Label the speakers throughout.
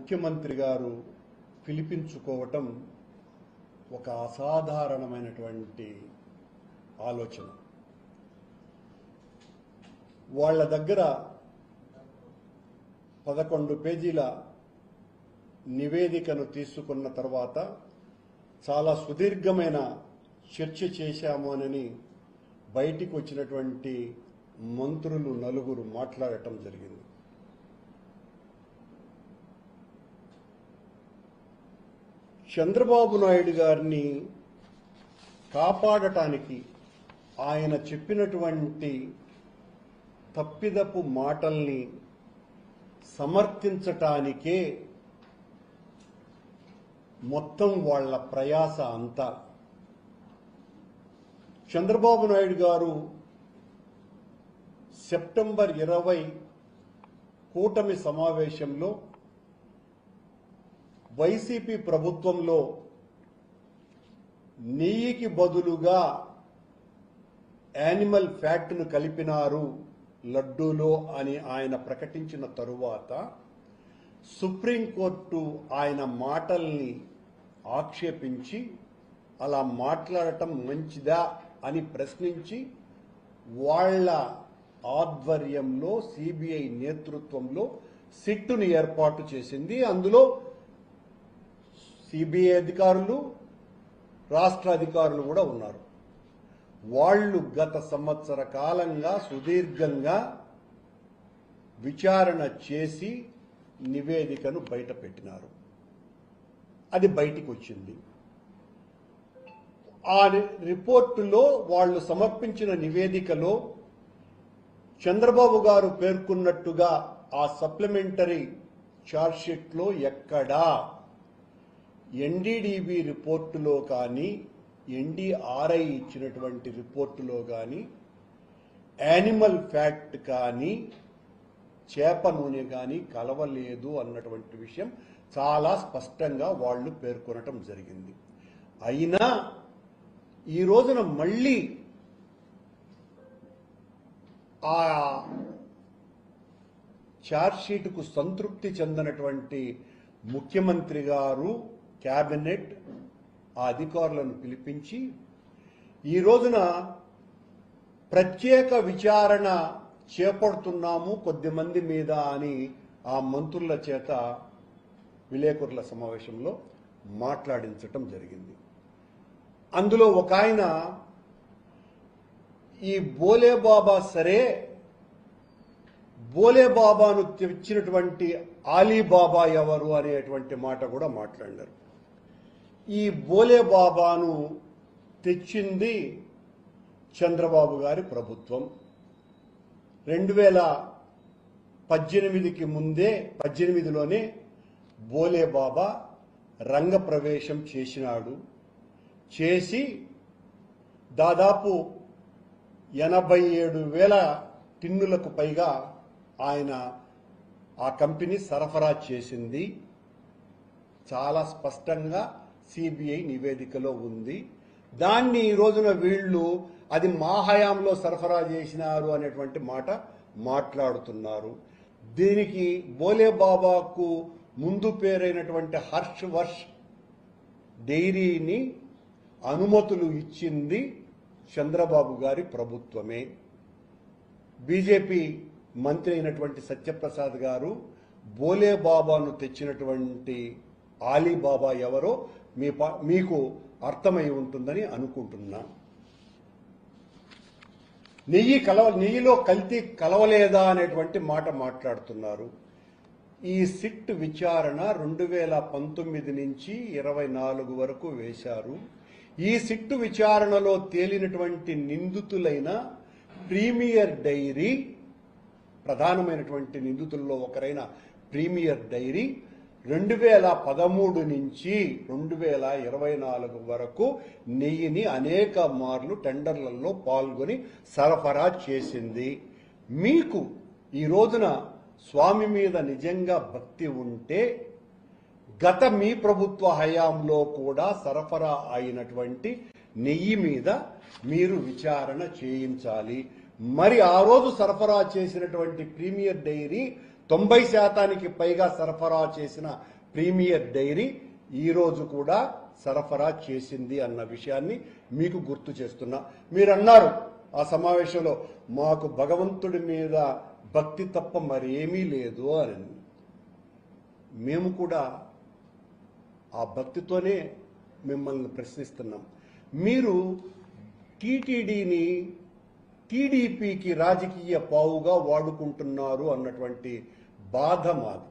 Speaker 1: ముఖ్యమంత్రి గారు పిలిపించుకోవటం ఒక అసాధారణమైనటువంటి ఆలోచన. వాళ్ళ దగ్గర 11 పేజీల నివేదికను తీసుకున్న తర్వాత చాలా సుదీర్ఘమైన చర్చ చేశాము అని బయటికి వచ్చినటువంటి మంత్రులు నలుగురు మాట్లాడటం జరిగింది. చంద్రబాబు నాయుడు గారిని కాపాడటానికి ఆయన చెప్పినటువంటి తప్పిదపు మాటల్ని సమర్థించటానికే మొత్తం వాళ్ళ ప్రయాస అంతా. చంద్రబాబు నాయుడు గారు సెప్టెంబర్ 20 కూటమి సమావేశంలో వైసీపీ ప్రభుత్వంలో నెయ్యికి బదులుగా యానిమల్ ఫ్యాట్ను కలిపినారు లడ్డూలో అని ఆయన ప్రకటించిన తరువాత సుప్రీంకోర్టు ఆయన మాటల్ని ఆక్షేపించి అలా మాట్లాడటం మంచిదా అని ప్రశ్నించి వాళ్ళ ఆధ్వర్యంలో సిబిఐ నేతృత్వంలో సిట్టును ఏర్పాటు చేసింది. అందులో సిబిఐ అధికారులు, రాష్ట్ర అధికారులు కూడా ఉన్నారు. వాళ్ళు గత సంవత్సర కాలంగా సుదీర్ఘంగా విచారణ చేసి నివేదికను బయట పెట్టినారు. అది బయటికి వచ్చింది. ఆ రిపోర్టులో వాళ్ళు సమర్పించిన నివేదికలో చంద్రబాబు గారు పేర్కొన్నట్టుగా ఆ సప్లిమెంటరీ ఛార్జ్షీట్లో ఎక్కడా ఎన్డీడీబీ రిపోర్టులో కానీ ఎన్డీఆర్ఐ ఇచ్చినటువంటి రిపోర్టులో కానీ యానిమల్ ఫ్యాట్ కానీ చేప నూనె కానీ కలవలేదు అన్నటువంటి విషయం చాలా స్పష్టంగా వాళ్ళు పేర్కొనటం జరిగింది. అయినా ఈ రోజున మళ్ళీ ఆ ఛార్జ్షీట్కు సంతృప్తి చెందినటువంటి ముఖ్యమంత్రి గారు కేబినెట్ ఆ అధికారులను పిలిపించి ఈ రోజున ప్రత్యేక విచారణ చేపడుతున్నాము కొద్దిమంది మీద అని ఆ మంత్రుల చేత విలేకరుల సమావేశంలో మాట్లాడించటం జరిగింది. అందులో ఒక ఆయన ఈ బోలేబాబా సరే, బోలేబాబాను తెచ్చినటువంటి ఆలీబాబా ఎవరు అనేటువంటి మాట కూడా మాట్లాడారు. ఈ బోలేబాబాను తెచ్చింది చంద్రబాబు గారి ప్రభుత్వం. 2018కి ముందే 18లోనే బోలేబాబా రంగప్రవేశం చేసినాడు. చేసి దాదాపు 87,000 టిన్నులకు పైగా ఆయన ఆ కంపెనీ సరఫరా చేసింది. చాలా స్పష్టంగా సిబిఐ నివేదికలో ఉంది. దాన్ని ఈ రోజున వీళ్ళు అది మా హయాంలో సరఫరా చేసినారు అనేటువంటి మాట మాట్లాడుతున్నారు. దీనికి బోలేబాబాకు ముందు పేరైనటువంటి హర్షవర్ష్ డైరీని అనుమతులు ఇచ్చింది చంద్రబాబు గారి ప్రభుత్వమే. బీజేపీ మంత్రి అయినటువంటి సత్యప్రసాద్ గారు బోలేబాబాను తెచ్చినటువంటి ఆలీబాబా ఎవరో మీకు అర్థమై ఉంటుందని అనుకుంటున్నా. నెయ్యిలో కల్తీ కలవలేదా అనేటువంటి మాట మాట్లాడుతున్నారు. ఈ సిట్ విచారణ 2019 నుంచి 24 వరకు వేశారు. ఈ సిట్టు విచారణలో తేలినటువంటి నిందితులైన ప్రీమియర్ డైరీ, ప్రధానమైనటువంటి నిందితుల్లో ఒకరైన ప్రీమియర్ డైరీ 2013 నుంచి 2024 వరకు నెయ్యిని అనేక మార్లు టెండర్లలో పాల్గొని సరఫరా చేసింది. మీకు ఈ రోజున స్వామి మీద నిజంగా భక్తి ఉంటే గత మీ ప్రభుత్వ హయాంలో కూడా సరఫరా అయినటువంటి నెయ్యి మీద మీరు విచారణ చేయించాలి. మరి ఆ రోజు సరఫరా చేసినటువంటి ప్రీమియర్ డైరీ 90% పైగా సరఫరా చేసిన ప్రీమియర్ డైరీ ఈరోజు కూడా సరఫరా చేసింది అన్న విషయాన్ని మీకు గుర్తు చేస్తున్నా. మీరు అన్నారు ఆ సమావేశంలో, మాకు భగవంతుడి మీద భక్తి తప్ప మరేమీ లేదు అని. మేము కూడా ఆ భక్తితోనే మిమ్మల్ని ప్రశ్నిస్తున్నాం. మీరు టీటీడీని టీడీపీకి రాజకీయ పావుగా వాడుకుంటున్నారు అన్నటువంటి బాధ మాది.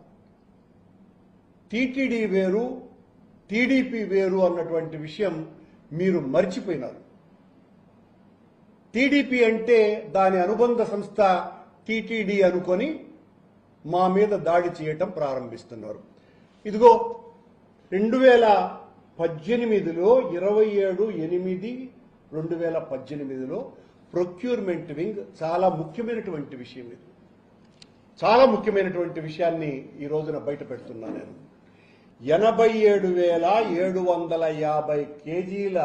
Speaker 1: టీటీడీ వేరు, టీడీపీ వేరు అన్నటువంటి విషయం మీరు మర్చిపోయినారు. టీడీపీ అంటే దాని అనుబంధ సంస్థ టీటీడీ అనుకొని మా మీద దాడి చేయటం ప్రారంభిస్తున్నారు. ఇదిగో 2018లో 27/8/2018లో ప్రొక్యూర్మెంట్ వింగ్ చాలా ముఖ్యమైనటువంటి విషయం ఇది. చాలా ముఖ్యమైనటువంటి విషయాన్ని ఈ రోజున బయట పెడుతున్నా నేను. 87,750 కేజీల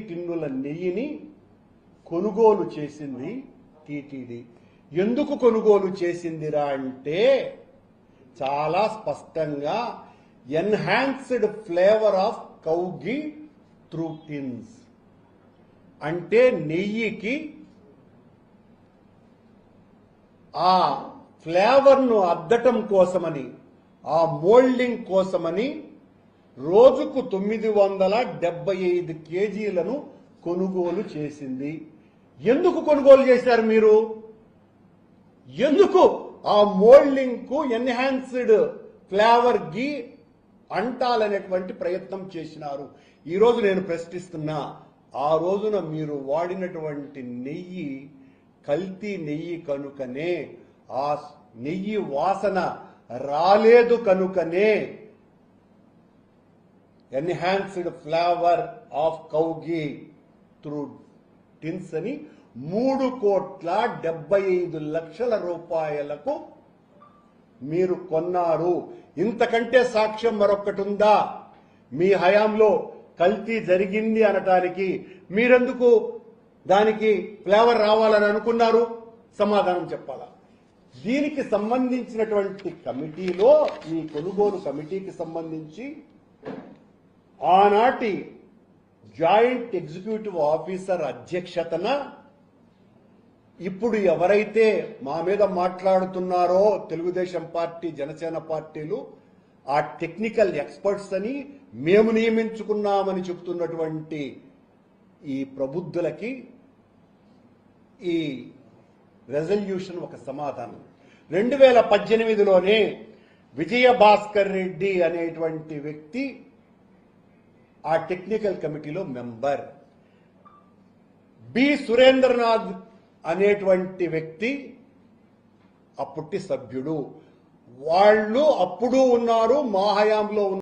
Speaker 1: టిన్నుల నెయ్యిని కొనుగోలు చేసింది టీటీడీ. ఎందుకు కొనుగోలు చేసిందిరా అంటే చాలా స్పష్టంగా enhanced flavour of cow ghee through tins, అంటే నెయ్యికి ఆ ఫ్లేవర్ను అద్దటం కోసమని, ఆ మోల్డింగ్ కోసమని రోజుకు 975 కేజీలను కొనుగోలు చేసింది. ఎందుకు కొనుగోలు చేశారు మీరు? ఎందుకు ఆ మోల్డింగ్ కు ఎన్హాన్స్డ్ ఫ్లేవర్ ఘీ అంటాలనేటువంటి ప్రయత్నం చేసినారు? ఈరోజు నేను ప్రశ్నిస్తున్నా, ఆ రోజున మీరు వాడినటువంటి నెయ్యి కల్తీ నెయ్యి కనుకనే, ఆ నెయ్యి వాసన రాలేదు కనుకనే enhanced flavour of cow ghee through tins అని 3,75,00,000 రూపాయలకు మీరు కొన్నారు. ఇంతకంటే సాక్ష్యం మరొకటి ఉందా? మీ హయాంలో కల్తీ జరిగింది అనటానికి మీరెందుకు దానికి ఫ్లేవర్ రావాలని అనుకున్నారు? సమాధానం చెప్పాలా? దీనికి సంబంధించినటువంటి కమిటీలో, ఈ కొనుగోలు కమిటీకి సంబంధించి ఆనాటి జాయింట్ ఎగ్జిక్యూటివ్ ఆఫీసర్ అధ్యక్షతన ఇప్పుడు ఎవరైతే మా మీద మాట్లాడుతున్నారో తెలుగుదేశం పార్టీ, జనసేన పార్టీలు, ఆ టెక్నికల్ ఎక్స్పర్ట్స్ అని మేము నియమించుకున్నామని చెబుతున్నటువంటి ఈ ప్రబుద్ధులకి ఈ రెజల్యూషన్ ఒక సమాధానం. 2018లోనే విజయభాస్కర్ రెడ్డి అనేటువంటి వ్యక్తి ఆ టెక్నికల్ కమిటీలో మెంబర్, బి సురేంద్రనాథ్ అనేటువంటి వ్యక్తి అప్పటి సభ్యుడు. వాళ్ళు అప్పుడు ఉన్నారు, మా హయాంలో